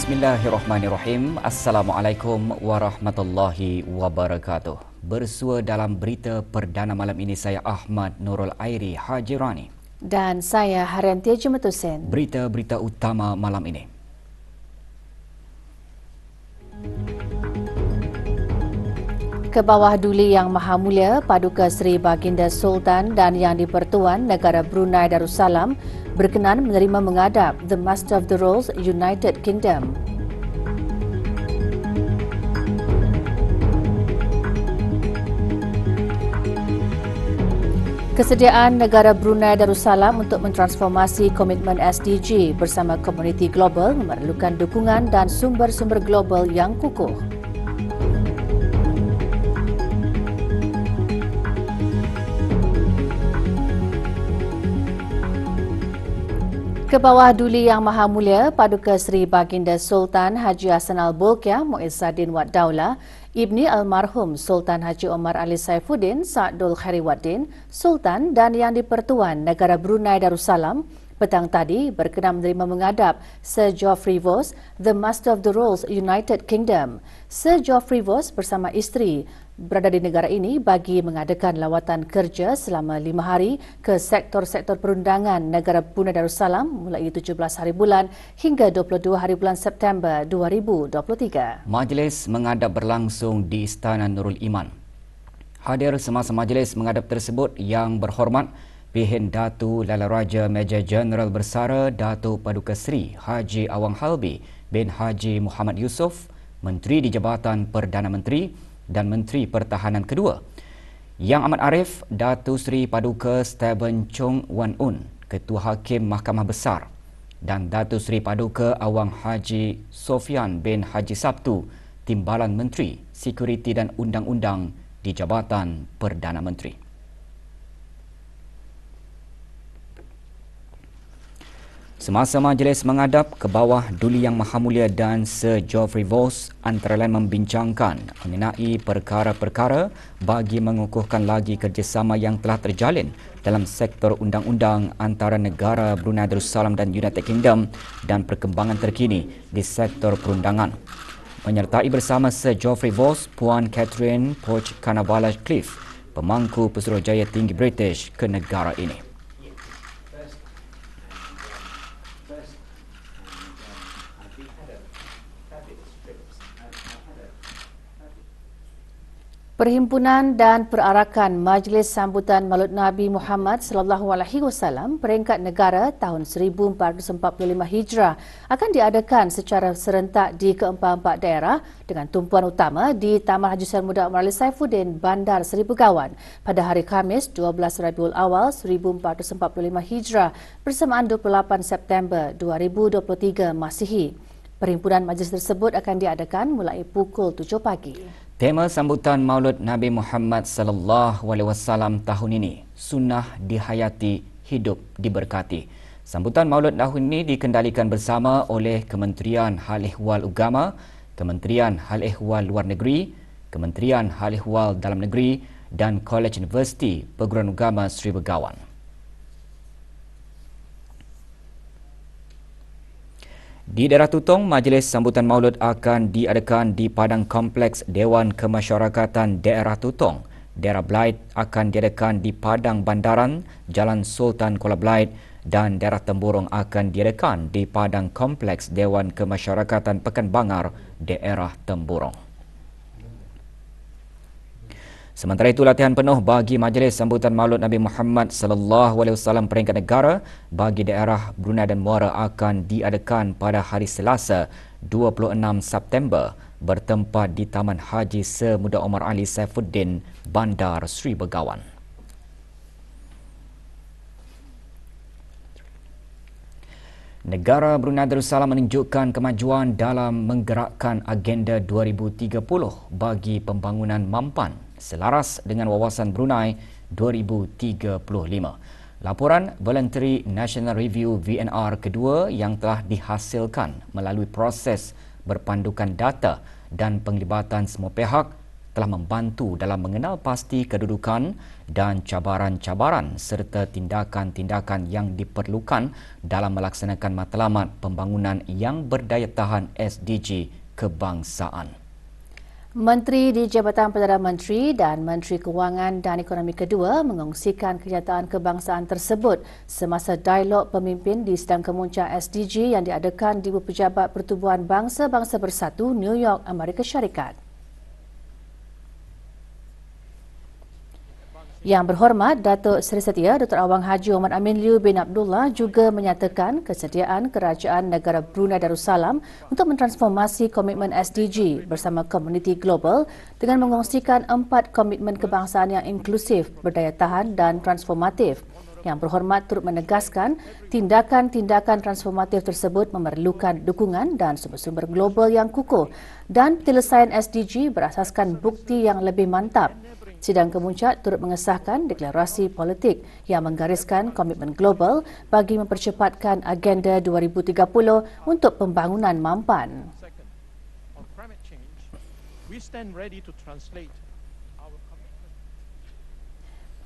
Bismillahirrahmanirrahim. Assalamualaikum warahmatullahi wabarakatuh. Bersua dalam berita perdana malam ini saya Ahmad Nurul Airi Hajirani. Dan saya Haryantia Jumetusen. Berita-berita utama malam ini. Ke bawah Duli Yang Maha Mulia Paduka Seri Baginda Sultan dan Yang di-Pertuan Negara Brunei Darussalam berkenan menerima menghadap The Master of the Rolls United Kingdom. Kesediaan negara Brunei Darussalam untuk mentransformasi komitmen SDG bersama komuniti global memerlukan dukungan dan sumber-sumber global yang kukuh. Ke bawah Duli Yang Maha Mulia Paduka Seri Baginda Sultan Haji Hassanal Bolkiah Muizzaddin Wad Daulah, Ibni Almarhum Sultan Haji Omar Ali Saifuddin Sa'dul Khairuddin, Sultan dan Yang di-Pertuan Negara Brunei Darussalam petang tadi berkenan menerima menghadap Sir Geoffrey Vos, The Master of the Rolls United Kingdom. Sir Geoffrey Vos bersama isteri berada di negara ini bagi mengadakan lawatan kerja selama 5 hari ke sektor-sektor perundangan negara Brunei Darussalam mulai 17 hari bulan hingga 22 hari bulan September 2023. Majlis menghadap berlangsung di Istana Nurul Iman. Hadir semasa majlis menghadap tersebut Yang Berhormat Pihin Datu Lala Raja Major Jeneral Bersara Datuk Paduka Seri Haji Awang Halbi bin Haji Muhammad Yusof, Menteri di Jabatan Perdana Menteri dan Menteri Pertahanan kedua. Yang Amat Arif Datu Seri Paduka Stephen Chung Wan Un, Ketua Hakim Mahkamah Besar, dan Datu Seri Paduka Awang Haji Sofian bin Haji Sabtu, Timbalan Menteri Sekuriti dan Undang-Undang di Jabatan Perdana Menteri. Semasa majlis menghadap, ke bawah Duli Yang Maha Mulia dan Sir Geoffrey Vos antara lain membincangkan mengenai perkara-perkara bagi mengukuhkan lagi kerjasama yang telah terjalin dalam sektor undang-undang antara negara Brunei Darussalam dan United Kingdom dan perkembangan terkini di sektor perundangan. Menyertai bersama Sir Geoffrey Vos, Puan Catherine Poch Canaveral-Cliff, pemangku Pesuruhjaya Tinggi British ke negara ini. Perhimpunan dan Perarakan Majlis Sambutan Maulid Nabi Muhammad sallallahu alaihi wasallam peringkat negara tahun 1445 Hijrah akan diadakan secara serentak di ke-44 daerah dengan tumpuan utama di Taman Haji Sultan Muda Omar Ali Saifuddin, Bandar Seri Begawan pada hari Khamis 12 Rabiul Awal 1445 Hijrah bersamaan 28 September 2023 Masihi. Perhimpunan majlis tersebut akan diadakan mulai pukul 7 pagi. Tema sambutan Maulid Nabi Muhammad sallallahu alaihi wasallam tahun ini, sunnah dihayati, hidup diberkati. Sambutan Maulid tahun ini dikendalikan bersama oleh Kementerian Hal Ehwal Agama, Kementerian Hal Ehwal Luar Negeri, Kementerian Hal Ehwal Dalam Negeri dan Kolej Universiti Perguruan Agama Seri Begawan. Di daerah Tutong, majlis sambutan Maulud akan diadakan di Padang Kompleks Dewan Kemasyarakatan Daerah Tutong. Daerah Belait akan diadakan di Padang Bandaran, Jalan Sultan Kuala Belait dan daerah Temburong akan diadakan di Padang Kompleks Dewan Kemasyarakatan Pekan Bangar, Daerah Temburong. Sementara itu, latihan penuh bagi majlis sambutan Maulid Nabi Muhammad sallallahu alaihi wasallam peringkat negara bagi daerah Brunei dan Muara akan diadakan pada hari Selasa 26 September bertempat di Taman Haji Sir Muda Omar Ali Saifuddin, Bandar Seri Begawan. Negara Brunei Darussalam menunjukkan kemajuan dalam menggerakkan agenda 2030 bagi pembangunan mampan selaras dengan wawasan Brunei 2035. Laporan Voluntary National Review VNR kedua yang telah dihasilkan melalui proses berpandukan data dan penglibatan semua pihak telah membantu dalam mengenal pasti kedudukan dan cabaran-cabaran serta tindakan-tindakan yang diperlukan dalam melaksanakan matlamat pembangunan yang berdaya tahan SDG kebangsaan. Menteri di Jabatan Perdana Menteri dan Menteri Kewangan dan Ekonomi kedua mengongsikan kenyataan kebangsaan tersebut semasa dialog pemimpin di Sidang Kemuncak SDG yang diadakan di Pejabat Pertubuhan Bangsa-Bangsa Bersatu, New York, Amerika Syarikat. Yang berhormat Datuk Seri Setia Dr. Awang Haji Omar Amin Liu bin Abdullah juga menyatakan kesediaan Kerajaan Negara Brunei Darussalam untuk mentransformasi komitmen SDG bersama komuniti global dengan mengongsikan 4 komitmen kebangsaan yang inklusif, berdaya tahan dan transformatif. Yang berhormat turut menegaskan tindakan-tindakan transformatif tersebut memerlukan dukungan dan sumber-sumber global yang kukuh dan penyelesaian SDG berasaskan bukti yang lebih mantap. Sidang Kemuncak turut mengesahkan deklarasi politik yang menggariskan komitmen global bagi mempercepatkan agenda 2030 untuk pembangunan mampan.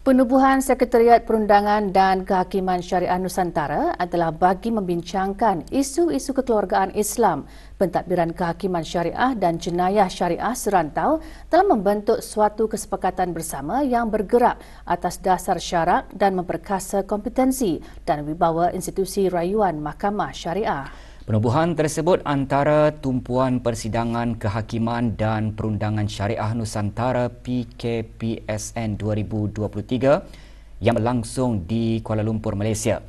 Penubuhan Sekretariat Perundangan dan Kehakiman Syariah Nusantara adalah bagi membincangkan isu-isu kekeluargaan Islam, pentadbiran kehakiman syariah dan jenayah syariah serantau dalam membentuk suatu kesepakatan bersama yang bergerak atas dasar syarak dan memperkasa kompetensi dan wibawa institusi rayuan Mahkamah Syariah. Penubuhan tersebut antara Tumpuan Persidangan Kehakiman dan Perundangan Syariah Nusantara PKPSN 2023 yang berlangsung di Kuala Lumpur, Malaysia.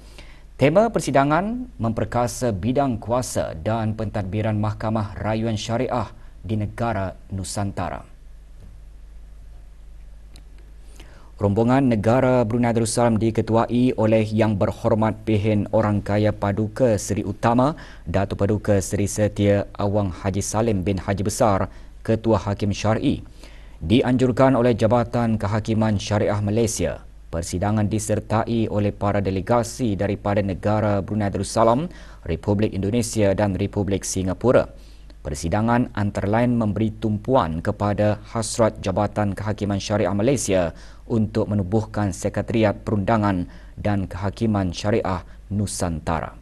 Tema persidangan memperkasa bidang kuasa dan pentadbiran Mahkamah Rayuan Syariah di negara Nusantara. Rombongan negara Brunei Darussalam diketuai oleh Yang Berhormat Pihin Orang Kaya Paduka Seri Utama Datuk Paduka Seri Setia Awang Haji Salim bin Haji Besar, Ketua Hakim Syar'i. Dianjurkan oleh Jabatan Kehakiman Syariah Malaysia, persidangan disertai oleh para delegasi daripada negara Brunei Darussalam, Republik Indonesia dan Republik Singapura. Persidangan antara lain memberi tumpuan kepada hasrat Jabatan Kehakiman Syariah Malaysia untuk menubuhkan Sekretariat Perundangan dan Kehakiman Syariah Nusantara.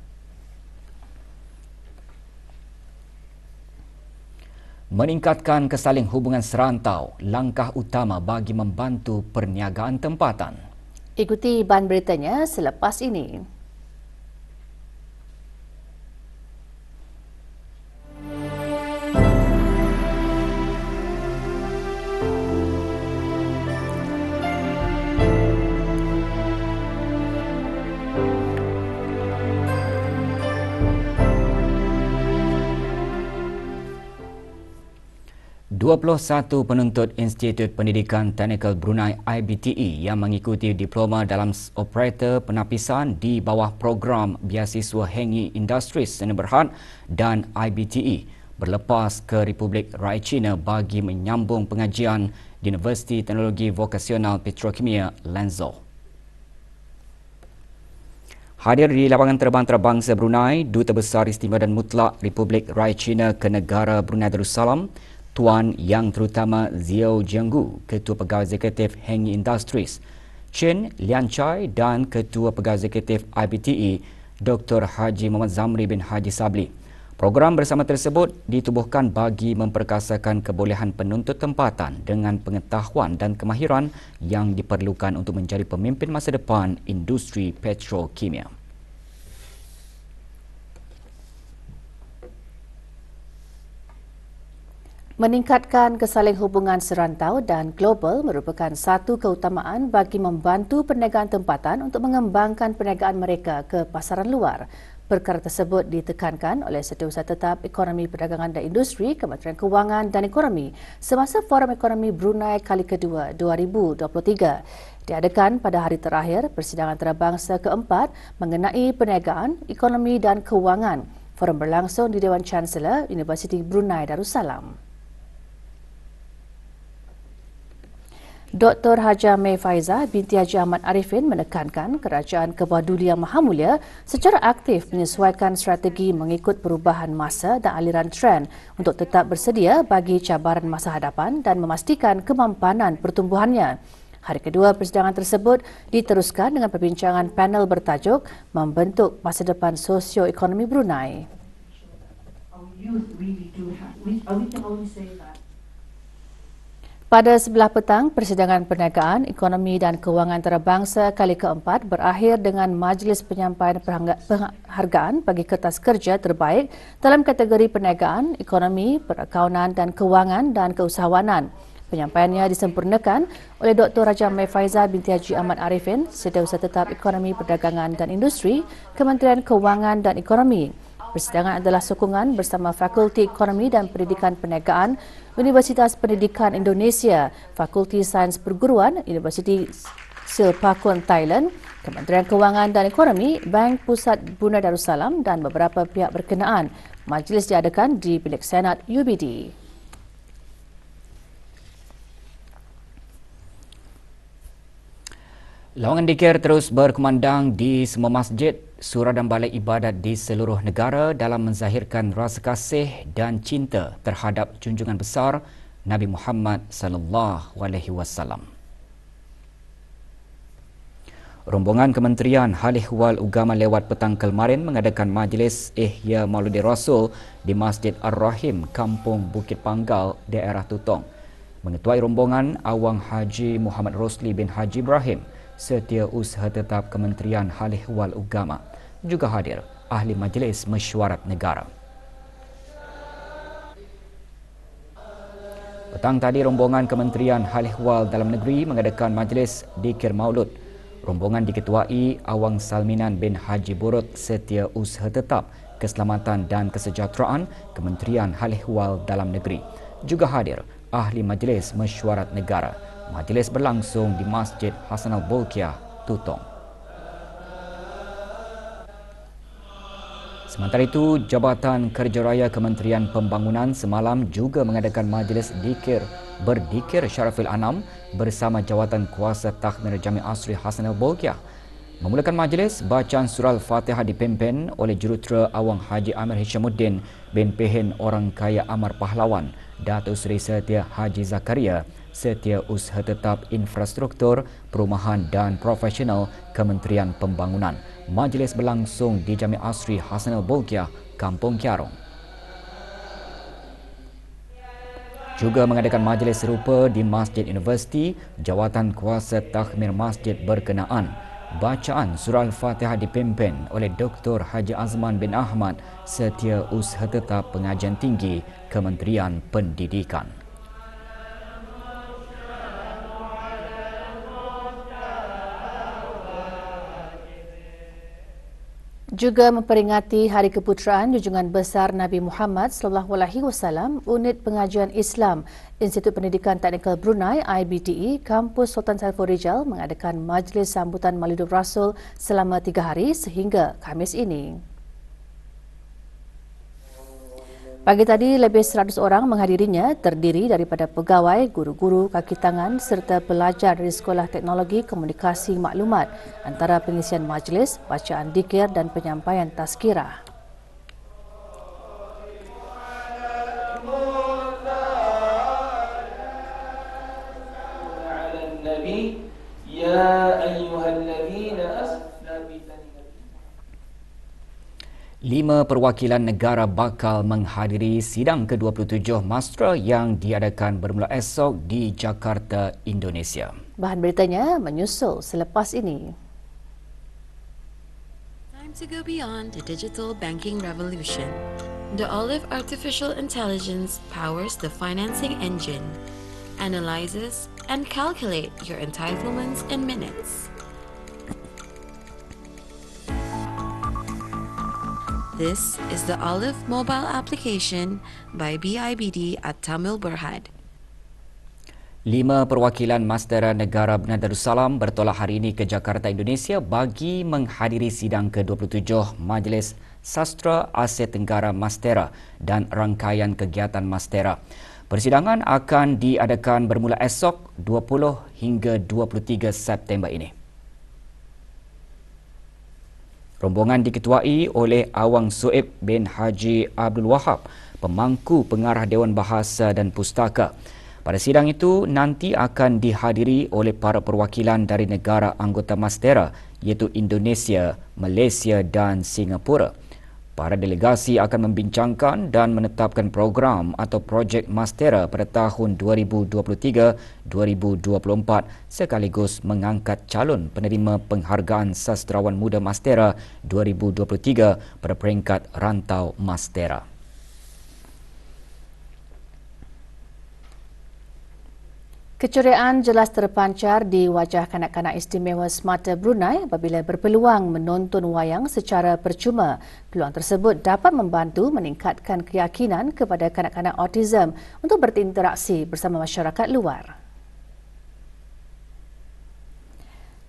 Meningkatkan kesaling hubungan serantau, langkah utama bagi membantu perniagaan tempatan. Ikuti bahan beritanya selepas ini. Satu penuntut Institut Pendidikan Teknikal Brunei IBTE yang mengikuti diploma dalam operator penapisan di bawah program Beasiswa Hengi Industries Sdn Bhd dan IBTE berlepas ke Republik Rakyat China bagi menyambung pengajian di Universiti Teknologi Vokasional Petrokimia Lanzhou. Hadir di lapangan terbang antarabangsa Brunei, Duta Besar Istimewa dan Mutlak Republik Rakyat China ke negara Brunei Darussalam, Tuan Yang Terutama Xiao Jianggu, Ketua Pegawai Eksekutif Hengi Industries, Chen Lian Chai dan Ketua Pegawai Eksekutif IBTE, Dr. Haji Muhammad Zamri bin Haji Sabli. Program bersama tersebut ditubuhkan bagi memperkasakan kebolehan penuntut tempatan dengan pengetahuan dan kemahiran yang diperlukan untuk menjadi pemimpin masa depan industri petrokimia. Meningkatkan kesaling hubungan serantau dan global merupakan satu keutamaan bagi membantu perniagaan tempatan untuk mengembangkan perniagaan mereka ke pasaran luar. Perkara tersebut ditekankan oleh Setiausaha Tetap Ekonomi Perdagangan dan Industri Kementerian Kewangan dan Ekonomi semasa Forum Ekonomi Brunei kali kedua 2023. Diadakan pada hari terakhir persidangan antarabangsa keempat mengenai perniagaan, ekonomi dan kewangan. Forum berlangsung di Dewan Chancellor Universiti Brunei Darussalam. Dr. Haja Mei Faizah binti Haji Ahmad Arifin menekankan Kerajaan Kebawah Duli Yang Maha Mulia secara aktif menyesuaikan strategi mengikut perubahan masa dan aliran trend untuk tetap bersedia bagi cabaran masa hadapan dan memastikan kemampanan pertumbuhannya. Hari kedua persidangan tersebut diteruskan dengan perbincangan panel bertajuk Membentuk Masa Depan Sosio-Ekonomi Brunei. Pada sebelah petang, persidangan perniagaan, ekonomi dan kewangan antarabangsa kali keempat berakhir dengan majlis penyampaian penghargaan bagi kertas kerja terbaik dalam kategori perniagaan, ekonomi, perakaunan dan kewangan dan keusahawanan. Penyampaiannya disempurnakan oleh Dr. Haja Mei Faizah binti Haji Ahmad Arifin, Setiausaha Tetap Ekonomi Perdagangan dan Industri, Kementerian Kewangan dan Ekonomi. Persidangan adalah sokongan bersama Fakulti Ekonomi dan Pendidikan Perniagaan, Universitas Pendidikan Indonesia, Fakulti Sains Perguruan, Universiti Silpakun Thailand, Kementerian Kewangan dan Ekonomi, Bank Pusat Brunei Darussalam dan beberapa pihak berkenaan. Majlis diadakan di Bilik Senat UBD. Lawangan dikir terus berkumandang di semua masjid, surau dan balai ibadat di seluruh negara dalam menzahirkan rasa kasih dan cinta terhadap junjungan besar Nabi Muhammad sallallahu alaihi wasallam. Rombongan Kementerian Hal Ehwal Ugama lewat petang kemarin mengadakan majlis Ihya Maulidi Rasul di Masjid Ar-Rahim, Kampung Bukit Panggal, daerah Tutong. Mengetuai rombongan Awang Haji Muhammad Rosli bin Haji Ibrahim, Setiausaha Tetap Kementerian Hal Ehwal Ugama. Juga hadir Ahli Majlis Mesyuarat Negara. Petang tadi, rombongan Kementerian Hal Ehwal Dalam Negeri mengadakan majlis Dikir Maulud. Rombongan diketuai Awang Salminan bin Haji Burut, Setiausaha Tetap Keselamatan dan Kesejahteraan Kementerian Hal Ehwal Dalam Negeri. Juga hadir Ahli Majlis Mesyuarat Negara. Majlis berlangsung di Masjid Hasan Al-Bolkiah, Tutong. Sementara itu, Jabatan Kerja Raya Kementerian Pembangunan semalam juga mengadakan majlis berdikir Syarafil Anam bersama Jawatan Kuasa Takhmir Jami Asri Hasan Al-Bolkiah. Memulakan majlis, bacaan surah Al-Fatihah dipimpin oleh Jurutera Awang Haji Amir Hishamuddin bin Pehin Orang Kaya Amar Pahlawan, Datuk Seri Setia Haji Zakaria, Setiausaha Tetap Infrastruktur, Perumahan dan Profesional Kementerian Pembangunan. Majlis berlangsung di Jami Asri Hasan Al-Bolkiah, Kampung Kiarong. Juga mengadakan majlis serupa di Masjid Universiti, Jawatan Kuasa Takhmir Masjid berkenaan. Bacaan surah Al-Fatihah dipimpin oleh Dr. Haji Azman bin Ahmad, Setiausaha Tetap Pengajian Tinggi Kementerian Pendidikan. Juga memperingati Hari Keputeraan Junjungan Besar Nabi Muhammad SAW, Unit Pengajian Islam Institut Pendidikan Teknikal Brunei IBTE Kampus Sultan Saiful Rijal mengadakan majlis sambutan Maulidur Rasul selama 3 hari sehingga Khamis ini. Pagi tadi, lebih 100 orang menghadirinya, terdiri daripada pegawai, guru-guru, kaki tangan serta pelajar dari Sekolah Teknologi Komunikasi Maklumat antara pengisian majlis, bacaan dikir dan penyampaian tazkirah. Lima perwakilan negara bakal menghadiri sidang ke-27 Mastra yang diadakan bermula esok di Jakarta, Indonesia. Bahan beritanya menyusul selepas ini. Time to go beyond the digital banking revolution. The Olive Artificial Intelligence powers the financing engine, analyzes and calculates your entitlements in minutes. This is the Olive mobile application by BIBD at Tamil Berhad. 5 perwakilan Mastera Negara Brunei Darussalam bertolak hari ini ke Jakarta, Indonesia bagi menghadiri sidang ke-27 Majlis Sastra Asia Tenggara Mastera dan rangkaian kegiatan Mastera. Persidangan akan diadakan bermula esok 20 hingga 23 September ini. Rombongan diketuai oleh Awang Soeb bin Haji Abdul Wahab, pemangku pengarah Dewan Bahasa dan Pustaka. Pada sidang itu nanti akan dihadiri oleh para perwakilan dari negara anggota Mastera iaitu Indonesia, Malaysia dan Singapura. Para delegasi akan membincangkan dan menetapkan program atau projek Mastera pada tahun 2023-2024 sekaligus mengangkat calon penerima penghargaan Sastrawan Muda Mastera 2023 pada peringkat rantau Mastera. Keceriaan jelas terpancar di wajah kanak-kanak istimewa Semata Brunei apabila berpeluang menonton wayang secara percuma. Peluang tersebut dapat membantu meningkatkan keyakinan kepada kanak-kanak autism untuk berinteraksi bersama masyarakat luar.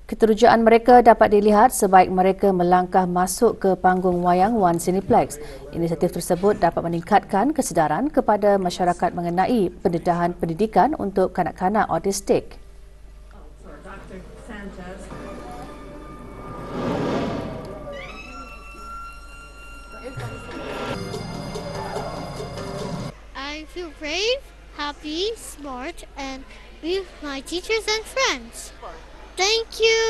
Keterujaan mereka dapat dilihat sebaik mereka melangkah masuk ke panggung wayang One Cineplex. Inisiatif tersebut dapat meningkatkan kesedaran kepada masyarakat mengenai pendedahan pendidikan untuk kanak-kanak autistik. I feel brave, happy, smart, and with my teachers and friends. Thank you.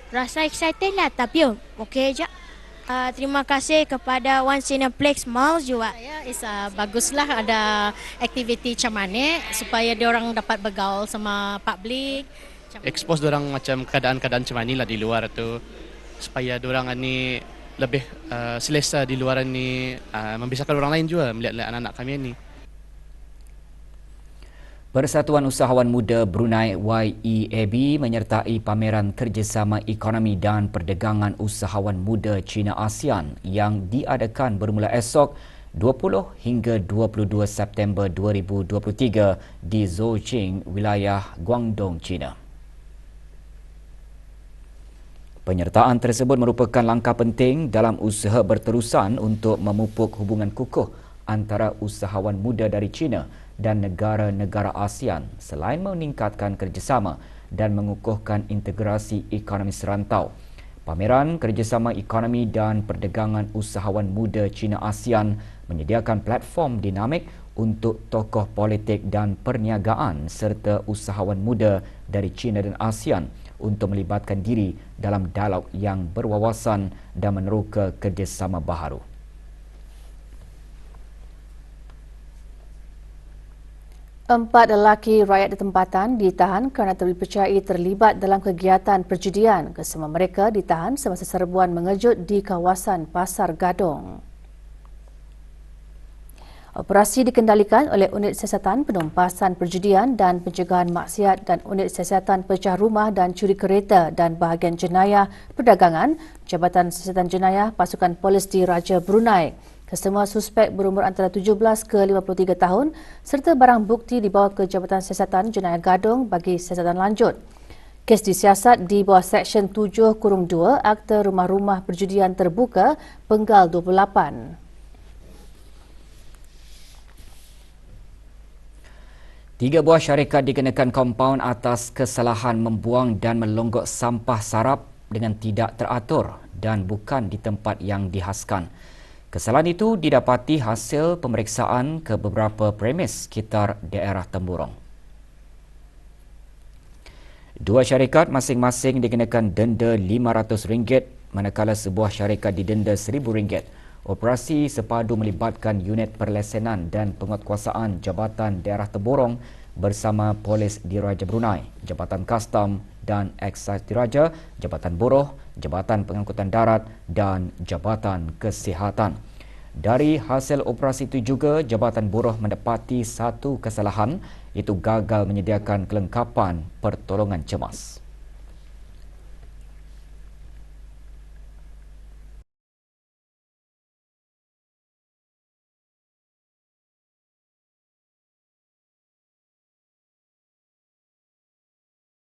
Rasa excited lah tapi okey je. Terima kasih kepada One Cineplex Mall juga. Baguslah ada aktiviti macam mana supaya diorang dapat bergaul sama public. Expose diorang macam keadaan-keadaan macam ni lah di luar tu supaya diorang ni lebih selesa di luar ni, membesarkan orang lain juga melihat anak-anak kami ni. Persatuan Usahawan Muda Brunei YEAB menyertai pameran kerjasama ekonomi dan perdagangan usahawan muda China ASEAN yang diadakan bermula esok 20 hingga 22 September 2023 di Zhoujing, wilayah Guangdong, China. Penyertaan tersebut merupakan langkah penting dalam usaha berterusan untuk memupuk hubungan kukuh antara usahawan muda dari China dan negara-negara ASEAN selain meningkatkan kerjasama dan mengukuhkan integrasi ekonomi serantau. Pameran Kerjasama Ekonomi dan Perdagangan Usahawan Muda China ASEAN menyediakan platform dinamik untuk tokoh politik dan perniagaan serta usahawan muda dari China dan ASEAN untuk melibatkan diri dalam dialog yang berwawasan dan meneroka kerjasama baharu. Empat lelaki rakyat tempatan ditahan kerana dipercayai terlibat dalam kegiatan perjudian. Kesemua mereka ditahan semasa serbuan mengejut di kawasan Pasar Gadong. Operasi dikendalikan oleh Unit Siasatan Penumpasan Perjudian dan Pencegahan Maksiat dan Unit Siasatan Pecah Rumah dan Curi Kereta dan Bahagian Jenayah Perdagangan, Jabatan Siasatan Jenayah Pasukan Polis Diraja Brunei. Kesemua suspek berumur antara 17 ke 53 tahun serta barang bukti dibawa ke Jabatan Siasatan Jenayah Gadong bagi siasatan lanjut. Kes disiasat di bawah Seksyen 7-2 Akta Rumah-Rumah Perjudian Terbuka Penggal 28. Tiga buah syarikat dikenakan kompaun atas kesalahan membuang dan melonggok sampah sarap dengan tidak teratur dan bukan di tempat yang dihaskan. Kesalahan itu didapati hasil pemeriksaan ke beberapa premis sekitar daerah Temburong. Dua syarikat masing-masing dikenakan denda RM500 manakala sebuah syarikat didenda RM1,000. Operasi sepadu melibatkan unit perlesenan dan penguatkuasaan Jabatan Daerah Temburong bersama Polis Diraja Brunei, Jabatan Kastam dan Eksais Diraja, Jabatan Buruh, Jabatan Pengangkutan Darat dan Jabatan Kesihatan. Dari hasil operasi itu juga, Jabatan Buruh mendapati satu kesalahan iaitu gagal menyediakan kelengkapan pertolongan cemas.